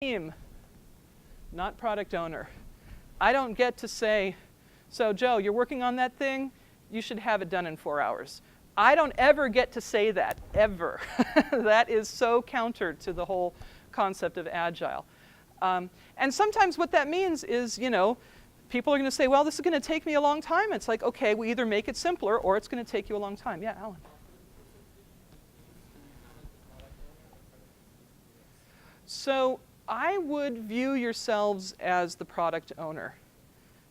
Team, not product owner. I don't get to say, so Joe, you're working on that thing, you should have it done in 4 hours. I don't ever get to say that, ever. That is so counter to the whole concept of Agile. And sometimes what that means is, people are going to say, well, this is going to take me a long time. It's like, okay, we either make it simpler or it's going to take you a long time. Yeah, Alan. So I would view yourselves as the product owner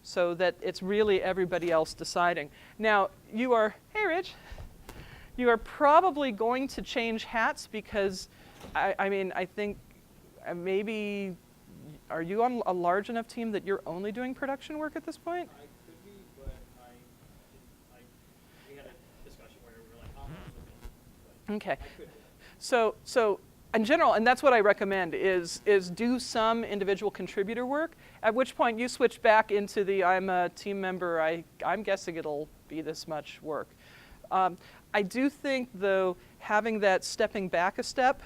so that it's really everybody else deciding. Now, you are, hey Rich, you are probably going to change hats because, I think maybe, are you on a large enough team that you're only doing production work at this point? I could be, but we had a discussion where we were like, oh, no, okay. I could be. So in general, and that's what I recommend, is do some individual contributor work, at which point you switch back into the I'm a team member, I'm guessing it'll be this much work. I do think, though, having that stepping back a step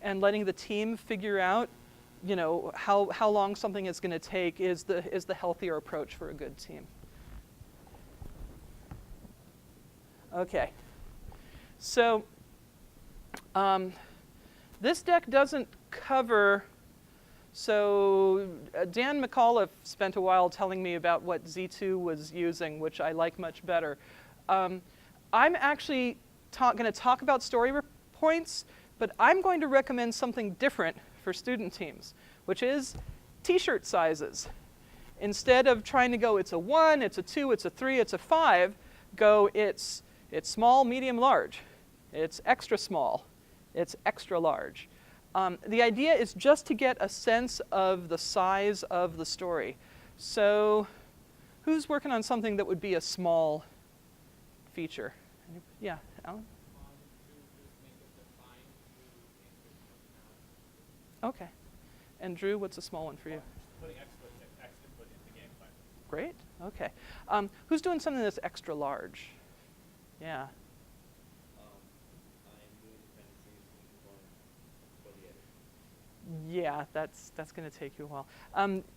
and letting the team figure out how long something is going to take is the healthier approach for a good team. Okay. So this deck doesn't cover, so Dan McAuliffe spent a while telling me about what Z2 was using, which I like much better. I'm actually going to talk about story points, but I'm going to recommend something different for student teams, which is t-shirt sizes. Instead of trying to go, it's a 1, it's a 2, it's a 3, it's a 5, go, it's small, medium, large. It's extra small. It's extra large. The idea is just to get a sense of the size of the story. So who's working on something that would be a small feature? Yeah, Alan? Okay. And Drew, what's a small one for you? Putting extra input into gameplay. Great. Okay. Who's doing something that's extra large? Yeah. Yeah, that's going to take you a while.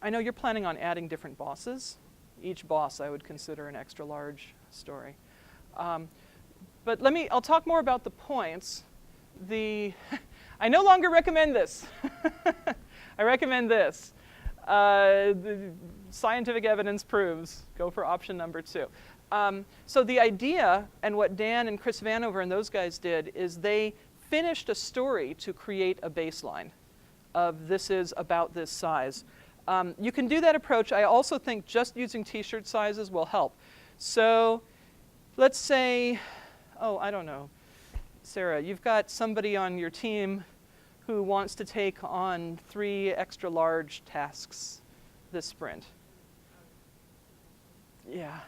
I know you're planning on adding different bosses. Each boss I would consider an extra large story. But I'll talk more about the points. I no longer recommend this. I recommend this. The scientific evidence proves, go for option number 2. So the idea, and what Dan and Chris Vanover and those guys did, is they finished a story to create a baseline of this is about this size. You can do that approach. I also think just using t-shirt sizes will help. So let's say, I don't know, Sarah, you've got somebody on your team who wants to take on 3 extra large tasks this sprint. Yeah.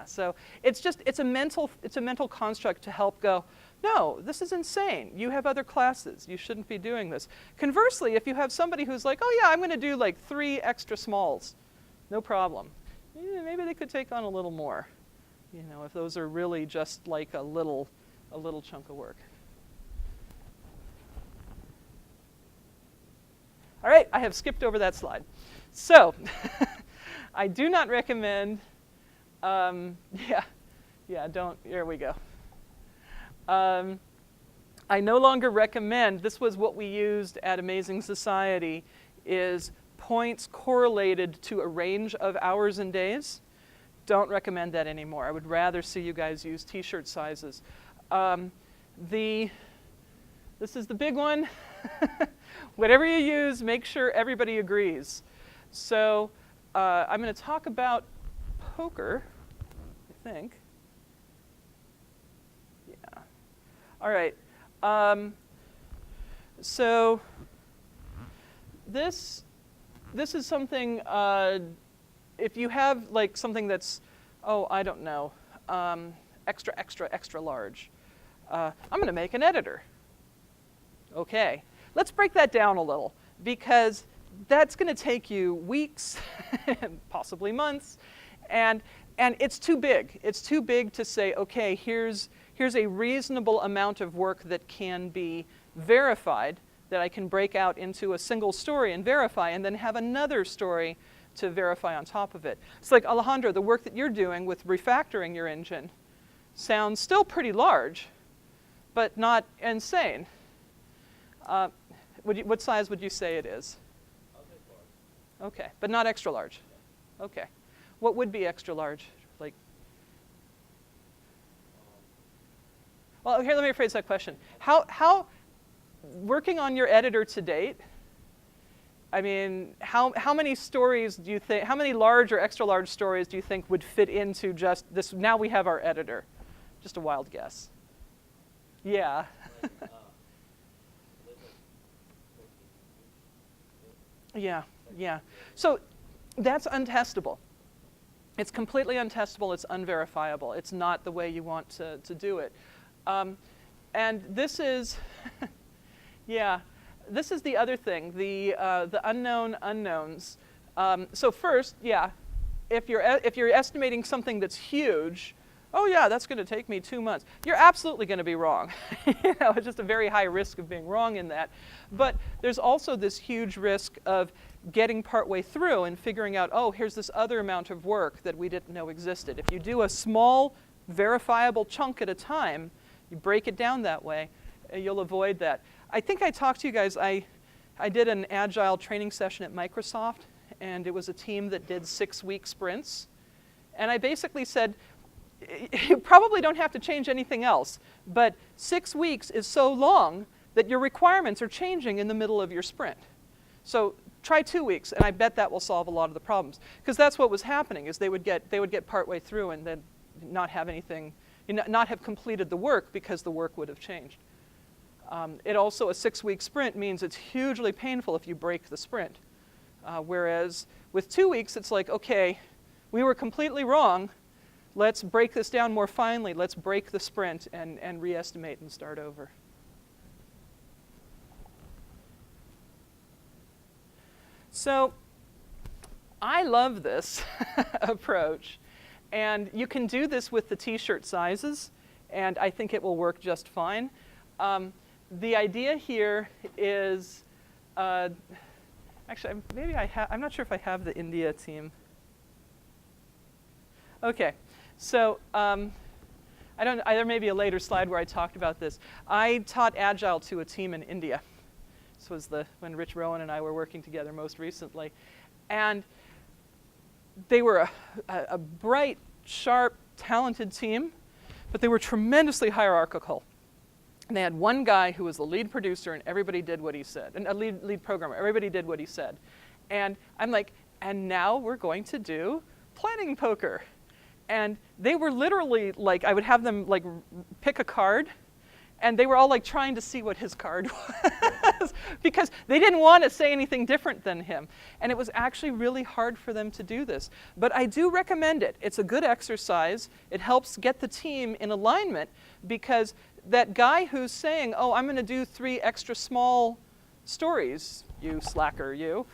So it's a mental construct to help go, no, this is insane. You have other classes. You shouldn't be doing this. Conversely, if you have somebody who's like, oh yeah, I'm going to do like 3 extra smalls, no problem. Maybe they could take on a little more, if those are really just like a little chunk of work. All right, I have skipped over that slide. So I do not recommend, here we go. I no longer recommend, this was what we used at Amazing Society, is points correlated to a range of hours and days. Don't recommend that anymore. I would rather see you guys use t-shirt sizes. This is the big one. Whatever you use, make sure everybody agrees. So I'm going to talk about poker, I think. Yeah. All right. So this is something, if you have like something that's, I don't know, extra large, I'm going to make an editor. Okay. Let's break that down a little, because that's going to take you weeks, possibly months, and it's too big. It's too big to say, okay, here's a reasonable amount of work that can be verified that I can break out into a single story and verify, and then have another story to verify on top of it. It's like, Alejandro, the work that you're doing with refactoring your engine sounds still pretty large, but not insane. What size would you say it is? I'll say large. Okay, but not extra large. Okay. What would be extra large? Like, well, here, let me rephrase that question. How working on your editor to date, I mean, how many stories do you think, how many large or extra large stories do you think would fit into just this, now we have our editor? Just a wild guess. Yeah. Yeah, yeah. So that's untestable. It's completely untestable, it's unverifiable. It's not the way you want to do it. And this is, yeah, this is the other thing, the unknown unknowns. So first, yeah, if you're estimating something that's huge, oh yeah, that's going to take me 2 months. You're absolutely going to be wrong. You know, it's just a very high risk of being wrong in that. But there's also this huge risk of getting partway through and figuring out, oh, here's this other amount of work that we didn't know existed. If you do a small, verifiable chunk at a time, you break it down that way, you'll avoid that. I think I talked to you guys, I did an Agile training session at Microsoft, and it was a team that did 6-week sprints. And I basically said, you probably don't have to change anything else, but 6 weeks is so long that your requirements are changing in the middle of your sprint. So try 2 weeks, and I bet that will solve a lot of the problems. Because that's what was happening, is they would get partway through and then not have anything, not have completed the work because the work would have changed. It also, a 6-week sprint means it's hugely painful if you break the sprint. Whereas with 2 weeks, it's like, okay, we were completely wrong. Let's break this down more finely. Let's break the sprint and re-estimate and start over. So I love this approach. And you can do this with the t-shirt sizes, and I think it will work just fine. The idea here is, actually, maybe I'm not sure if I have the India team. Okay. So there may be a later slide where I talked about this. I taught Agile to a team in India. This was when Rich Rowan and I were working together most recently. And they were a bright, sharp, talented team, but they were tremendously hierarchical. And they had one guy who was the lead producer, and everybody did what he said, and a lead programmer. Everybody did what he said. And I'm like, and now we're going to do planning poker. And they were literally like, I would have them like pick a card, and they were all like trying to see what his card was because they didn't want to say anything different than him. And it was actually really hard for them to do this. But I do recommend it. It's a good exercise. It helps get the team in alignment, because that guy who's saying, oh, I'm going to do 3 extra small stories, you slacker, you.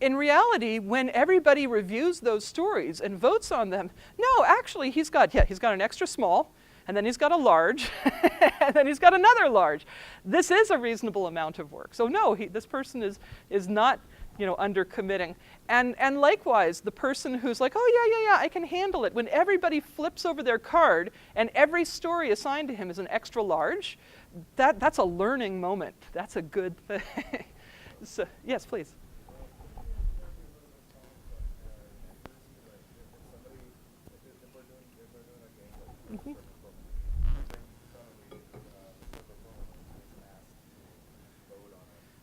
In reality, when everybody reviews those stories and votes on them, no, actually, he's got an extra small, and then he's got a large, and then he's got another large. This is a reasonable amount of work. So no, this person is not, undercommitting. And likewise, the person who's like, oh yeah, I can handle it. When everybody flips over their card and every story assigned to him is an extra large, that's a learning moment. That's a good thing. So, yes, please. Mm-hmm.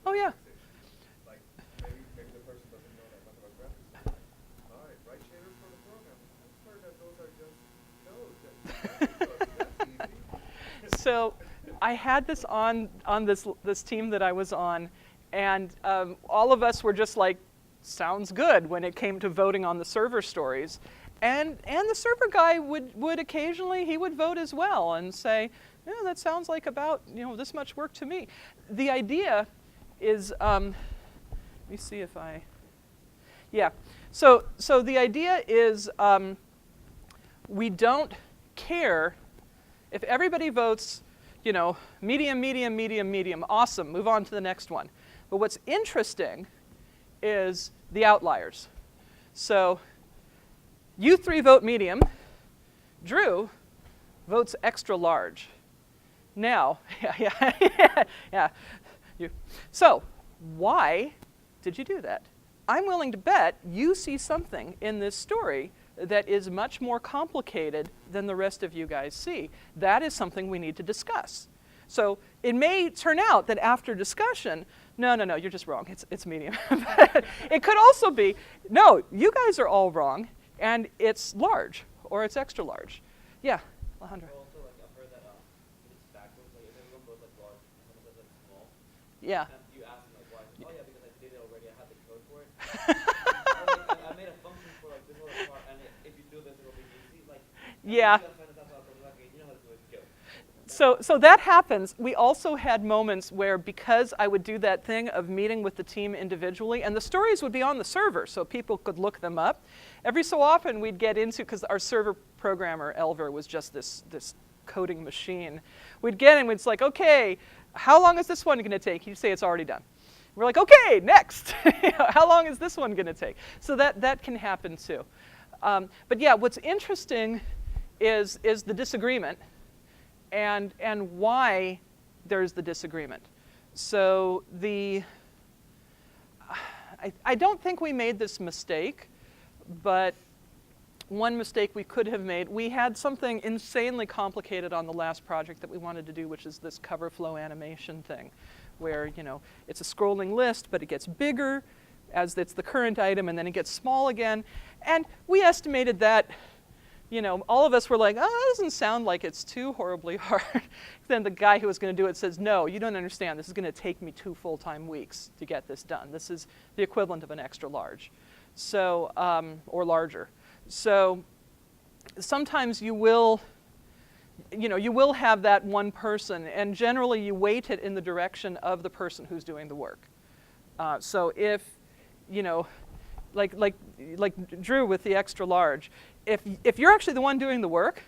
Oh yeah. Like maybe the person doesn't know that much about graphics. All right, right shaders for the program. I've heard that those are just nodes. That's easy. So I had this on this team that I was on, and all of us were just like, sounds good when it came to voting on the server stories. And the server guy would occasionally, he would vote as well and say, yeah, that sounds like about this much work to me. The idea is, let me see if so the idea is we don't care if everybody votes you know, medium, medium, medium, medium. Awesome, move on to the next one. But what's interesting is the outliers. So you three vote medium. Drew votes extra large. Now, yeah. So why did you do that? I'm willing to bet you see something in this story that is much more complicated than the rest of you guys see. That is something we need to discuss. So it may turn out that after discussion, no, you're just wrong, it's medium. But it could also be, no, you guys are all wrong, and it's large, or it's extra large. Yeah, Alejandra. Also, like, I've heard that it's backwards, like if everyone goes like large, someone does like small. Yeah. And you ask them like why? Oh yeah, because I did it already, I had the code for it. I made a function for like this little part, and if you do this, it'll be easy. Like, yeah. You know how to do it, go. So that happens. We also had moments where, because I would do that thing of meeting with the team individually, and the stories would be on the server so people could look them up, every so often we'd get into, because our server programmer, Elver, was just this coding machine, we'd get in, it's like, okay, how long is this one going to take? He'd say it's already done. We're like, okay, next. How long is this one going to take? So that can happen too. But yeah, what's interesting is the disagreement, and why there's the disagreement. So I don't think we made this mistake, but one mistake we could have made, we had something insanely complicated on the last project that we wanted to do, which is this cover flow animation thing, where, you know, it's a scrolling list, but it gets bigger as it's the current item, and then it gets small again. And we estimated that, you know, all of us were like, oh, that doesn't sound like it's too horribly hard. Then the guy who was going to do it says, no, you don't understand. This is going to take me 2 full-time weeks to get this done. This is the equivalent of an extra large, so, or larger. So sometimes you will, you know, you will have that one person, and generally you weight it in the direction of the person who's doing the work. So if, you know, like Drew with the extra large, if you're actually the one doing the work,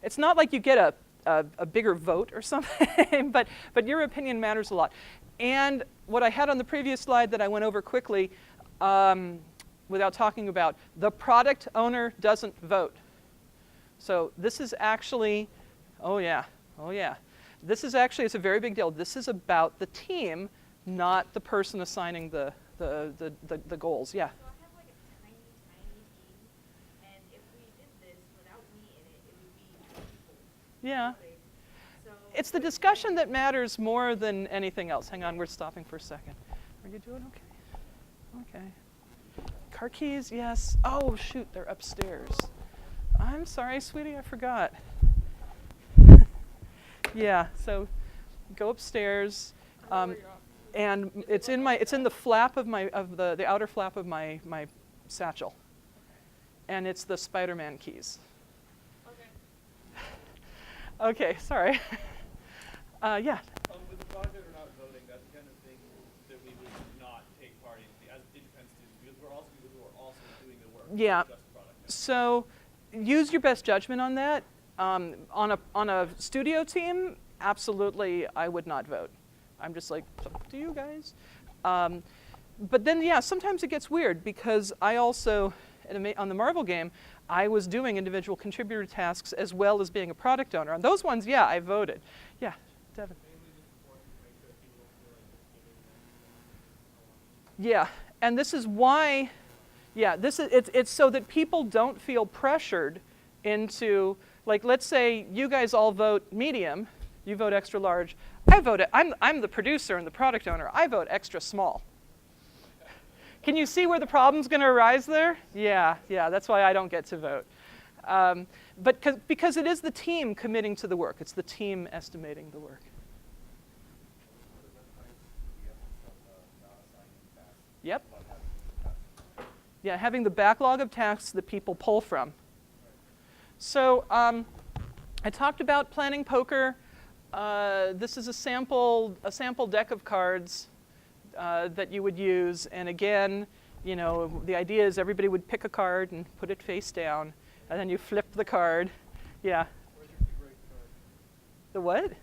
it's not like you get a bigger vote or something, but your opinion matters a lot. And what I had on the previous slide that I went over quickly, without talking about, the product owner doesn't vote. So this is actually, oh yeah. This is actually, it's a very big deal. This is about the team, not the person assigning the goals. Yeah. So I have like a tiny team, and if we did this without me in it, it would be 20 people. Yeah. So It's the discussion that matters more than anything else. Hang on, we're stopping for a second. Are you doing okay? Okay. Car keys, yes. Oh, shoot, they're upstairs. I'm sorry, sweetie, I forgot. Yeah, so go upstairs. And it's in the flap of the outer flap of my satchel. And it's the Spider-Man keys. okay. Okay, sorry. Yeah. With the project we're not voting, that's the kind of thing that we would not take part in as DigiPen students, because we're also people who are also doing the work. Yeah. Not just the product. So use your best judgment on that. On a studio team, absolutely, I would not vote. I'm just like, it's up to you guys. But then, yeah, sometimes it gets weird, because I also, on the Marvel game, I was doing individual contributor tasks as well as being a product owner. On those ones, yeah, I voted. Yeah, Devin. Yeah, and this is why, yeah, it's so that people don't feel pressured into, like, let's say you guys all vote medium, you vote extra large, I vote, I'm the producer and the product owner, I vote extra small. Can you see where the problem's going to arise there? Yeah, that's why I don't get to vote. But because it is the team committing to the work, it's the team estimating the work. Yep. Yeah, having the backlog of tasks that people pull from. So I talked about planning poker. This is a sample deck of cards that you would use. And again, you know, the idea is everybody would pick a card and put it face down, and then you flip the card. Yeah. Where's your break card? The what? The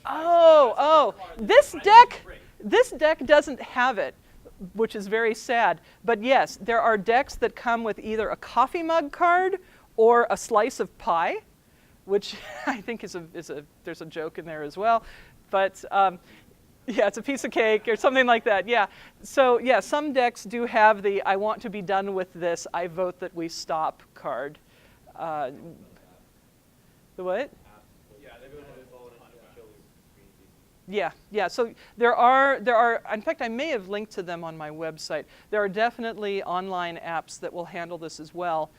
Oh, this deck doesn't have it, which is very sad. But yes, there are decks that come with either a coffee mug card or a slice of pie, which I think there's a joke in there as well. But yeah, it's a piece of cake or something like that. Yeah. So yeah, some decks do have the "I want to be done with this. I vote that we stop" card. The what? Yeah, they would have Yeah. So there are. In fact, I may have linked to them on my website. There are definitely online apps that will handle this as well.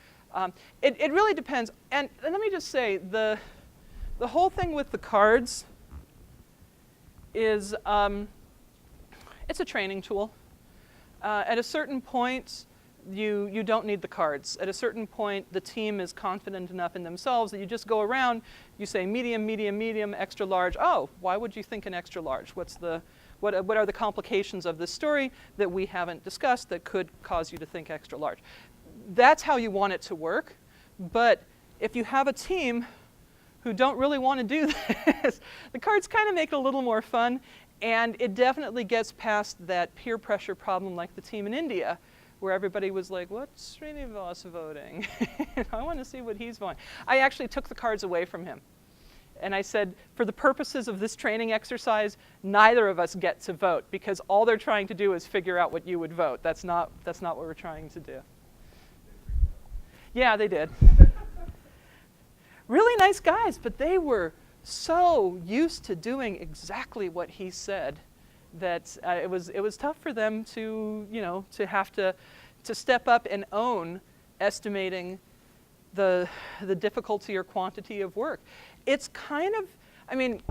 It really depends. And let me just say, the whole thing with the cards is it's a training tool. At a certain point, you don't need the cards. At a certain point, the team is confident enough in themselves that you just go around, you say medium, medium, medium, extra large. Oh, why would you think an extra large? What are the complications of this story that we haven't discussed that could cause you to think extra large? That's how you want it to work. But if you have a team who don't really want to do this, the cards kind of make it a little more fun, and it definitely gets past that peer pressure problem like the team in India, where everybody was like, what's Srinivas voting? I want to see what he's voting. I actually took the cards away from him. And I said, for the purposes of this training exercise, neither of us get to vote, because all they're trying to do is figure out what you would vote. That's not what we're trying to do. Yeah, they did. Really nice guys, but they were so used to doing exactly what he said that it was tough for them to have to step up and own estimating the difficulty or quantity of work. It's kind of, I mean,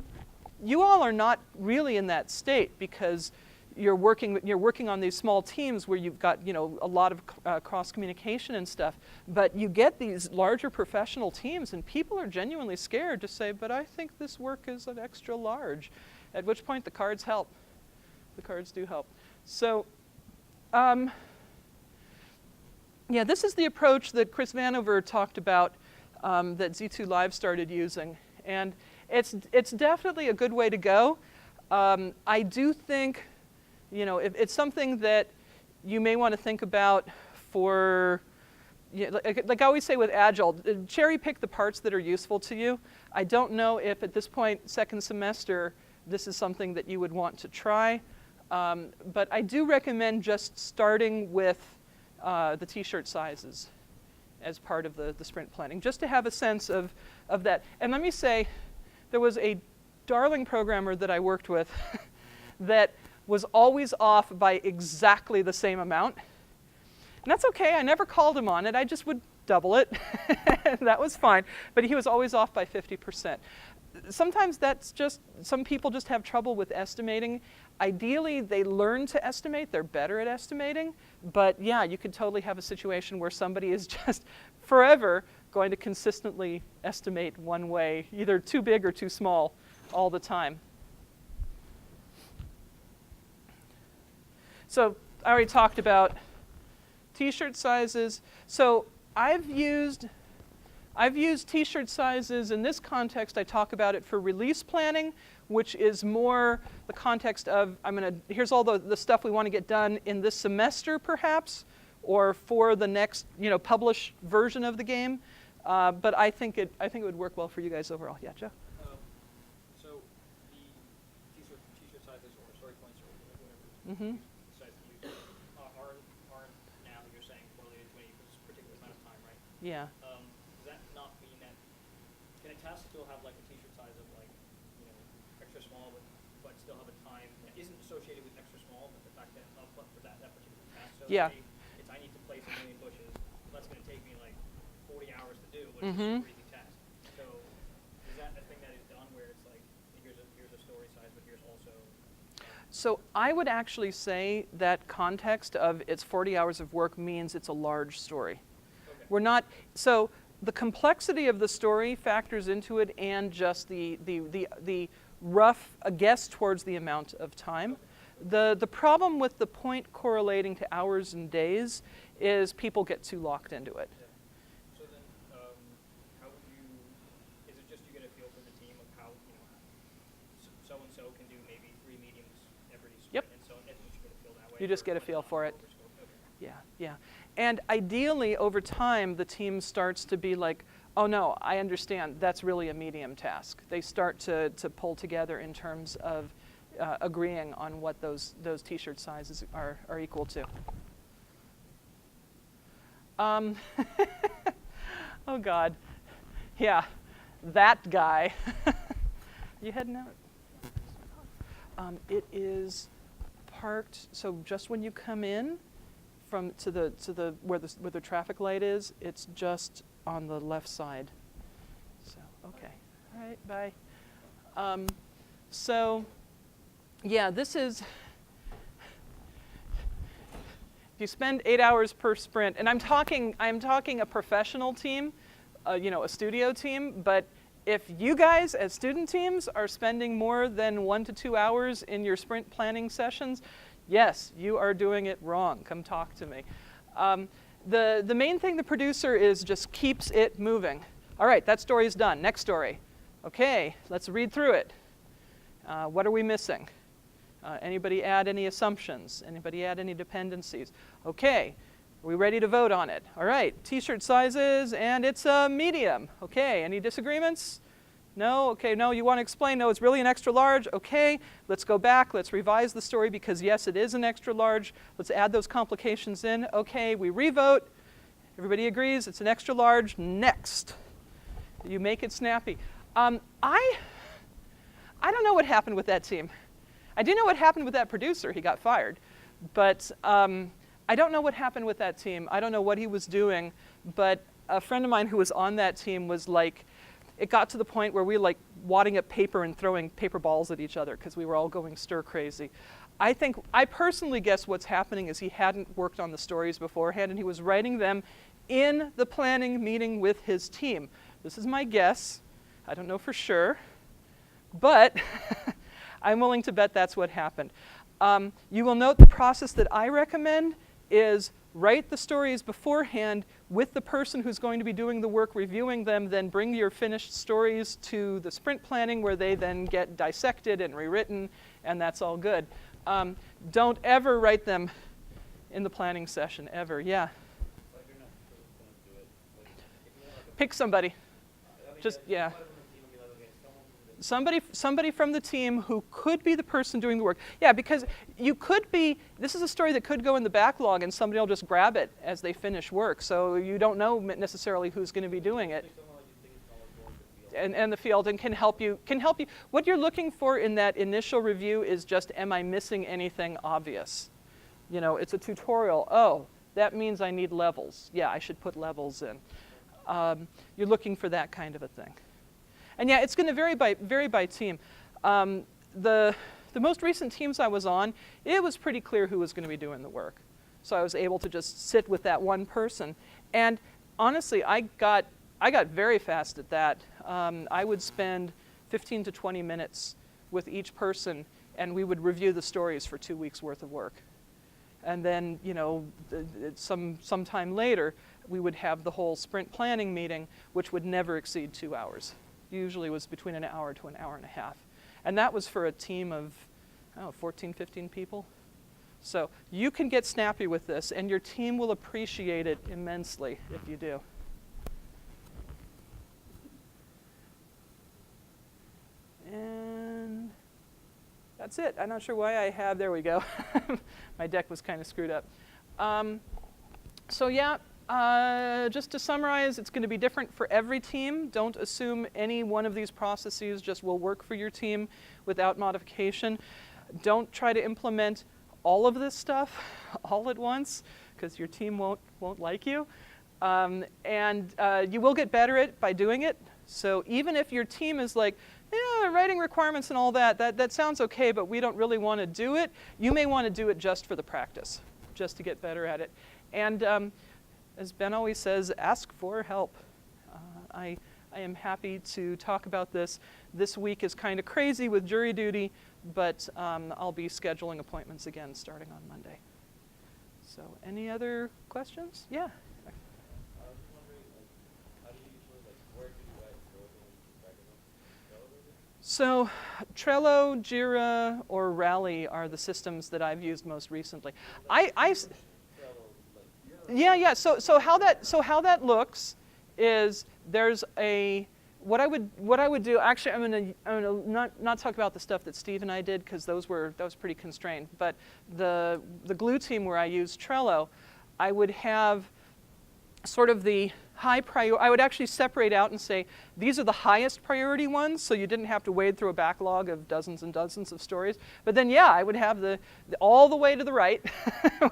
you all are not really in that state because you're working on these small teams where you've got a lot of cross communication and stuff. But you get these larger professional teams, and people are genuinely scared to say, "But I think this work is an extra large," at which point the cards help. The cards do help. So, yeah, this is the approach that Chris Vanover talked about that Z2 Live started using, and it's definitely a good way to go. I do think, it's something that you may want to think about for, like I always say with Agile, cherry pick the parts that are useful to you. I don't know if at this point, second semester, this is something that you would want to try. But I do recommend just starting with the t-shirt sizes as part of the sprint planning, just to have a sense of that. And let me say, there was a darling programmer that I worked with that was always off by exactly the same amount. And that's okay, I never called him on it, I just would double it. That was fine, but he was always off by 50%. Sometimes that's just, some people just have trouble with estimating. Ideally, they learn to estimate, they're better at estimating, but yeah, you could totally have a situation where somebody is just forever going to consistently estimate one way, either too big or too small all the time. So I already talked about t-shirt sizes. So I've used t-shirt sizes in this context. I talk about it for release planning, which is more the context of, here's all the stuff we want to get done in this semester perhaps, or for the next published version of the game. But I think it would work well for you guys overall. Yeah, Joe? So the t-shirt sizes or story points or whatever Mm-hmm. size you use aren't now, you're saying, correlated to any particular amount of time, right? Yeah. Does that not mean that, can a task still have like a t-shirt size of like, extra small, but still have a time that isn't associated with extra small, but the fact that output for that particular task? So Yeah. It's I need to place a million bushes, that's going to take me like 40 hours to do, which Mm-hmm. is a super easy task. So is that a thing that is done where it's like, here's a story size, but here's also... So I would actually say that context of it's 40 hours of work means it's a large story. Okay. We're not, so the complexity of the story factors into it, and just the rough guess towards the amount of time. The problem with the point correlating to hours and days is people get too locked into it. Yeah. So then, how would you, is it just you get a feel for the team of how, You just get a but feel not for it. over scope. Okay. Yeah, yeah. And ideally, over time, the team starts to be like, oh no, I understand, that's really a medium task. They start to pull together in terms of agreeing on what those t-shirt sizes are equal to. Oh God, yeah, that guy. You heading out? It is parked, so just when you come in from to the where the traffic light is, it's just on the left side. So okay, all right, bye. So yeah, this is. If you spend 8 hours per sprint, and I'm talking a professional team, a studio team, but if you guys as student teams are spending more than 1 to 2 hours in your sprint planning sessions, yes, you are doing it wrong. Come talk to me. The main thing the producer is just keeps it moving. All right, that story is done. Next story. Okay, let's read through it. What are we missing? Anybody add any assumptions? Anybody add any dependencies? Okay, are we ready to vote on it? All right, t-shirt sizes, and it's a medium. Okay, any disagreements? No? Okay, no, you want to explain? No, it's really an extra large. Okay, let's go back. Let's revise the story because, yes, it is an extra large. Let's add those complications in. Okay, we revote. Everybody agrees it's an extra large. Next. You make it snappy. I don't know what happened with that team. I do know what happened with that producer. He got fired. But I don't know what happened with that team. I don't know what he was doing. But a friend of mine who was on that team was like, it got to the point where we were like wadding up paper and throwing paper balls at each other because we were all going stir crazy. I personally guess what's happening is he hadn't worked on the stories beforehand and he was writing them in the planning meeting with his team. This is my guess. I don't know for sure. But I'm willing to bet that's what happened. You will note the process that I recommend is write the stories beforehand with the person who's going to be doing the work reviewing them, then bring your finished stories to the sprint planning where they then get dissected and rewritten, and that's all good. Don't ever write them in the planning session, ever. Yeah? So if you're not sure who's gonna do it, like, if you want like a Pick somebody. I mean, Just, yeah, yeah. somebody from the team would be like, okay, someone from the Somebody from the team who could be the person doing the work. Yeah, because you could be, this is a story that could go in the backlog and somebody will just grab it as they finish work. So you don't know necessarily who's going to be doing it. someone like you think is knowledgeable in the field. And the field and can help you. What you're looking for in that initial review is just, am I missing anything obvious? You know, it's a tutorial. Oh, that means I need levels. Yeah, I should put levels in. You're looking for that kind of a thing. And yeah, it's going to vary by team. The most recent teams I was on, it was pretty clear who was going to be doing the work. So I was able to just sit with that one person. And honestly, I got very fast at that. I would spend 15 to 20 minutes with each person, and we would review the stories for 2 weeks worth of work. And then, you know, sometime later, we would have the whole sprint planning meeting, which would never exceed 2 hours. Usually was between an hour to an hour and a half. And that was for a team of, 14, 15 people. So you can get snappy with this, and your team will appreciate it immensely if you do. And that's it. I'm not sure why I have, there we go. My deck was kind of screwed up. So yeah, just to summarize, it's going to be different for every team. Don't assume any one of these processes just will work for your team without modification. Don't try to implement all of this stuff all at once, because your team won't like you. And you will get better at it by doing it. So even if your team is like, yeah, writing requirements and all that sounds okay, but we don't really want to do it, you may want to do it just for the practice, just to get better at it. And as Ben always says, ask for help. I am happy to talk about this. This week is kind of crazy with jury duty, but I'll be scheduling appointments again starting on Monday. So any other questions? Yeah. I was just wondering, like, how do you usually, like, where do you write stories when you practice them? So Trello, Jira, or Rally are the systems that I've used most recently. Yeah. So how that looks is there's a what I would do. Actually, I'm gonna not talk about the stuff that Steve and I did because that was pretty constrained. But the glue team where I used Trello, I would have sort of the high priority. I would actually separate out and say these are the highest priority ones, so you didn't have to wade through a backlog of dozens and dozens of stories. But then, yeah, I would have the all the way to the right,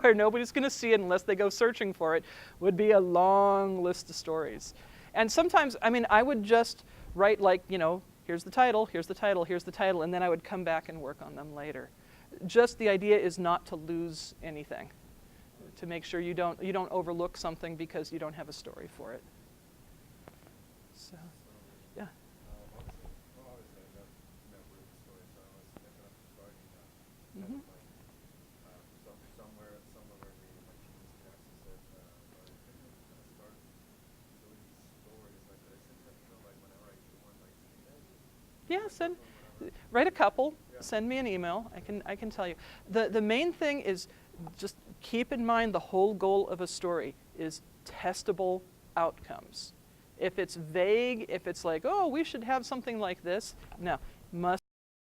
where nobody's going to see it unless they go searching for it, would be a long list of stories. And sometimes, I mean, I would just write like, here's the title, here's the title, here's the title, and then I would come back and work on them later. Just the idea is not to lose anything, to make sure you don't overlook something because you don't have a story for it. So, yeah. Obviously, I got network stories, so I was thinking of starting Mm-hmm. somewhere where my teams can access it. But I think I'm gonna start doing stories like that. I send that like whenever I do one, like Write a couple. Yeah. Send me an email. I can tell you. The main thing is just keep in mind the whole goal of a story is testable outcomes. If it's vague, if it's like, oh, we should have something like this, no, must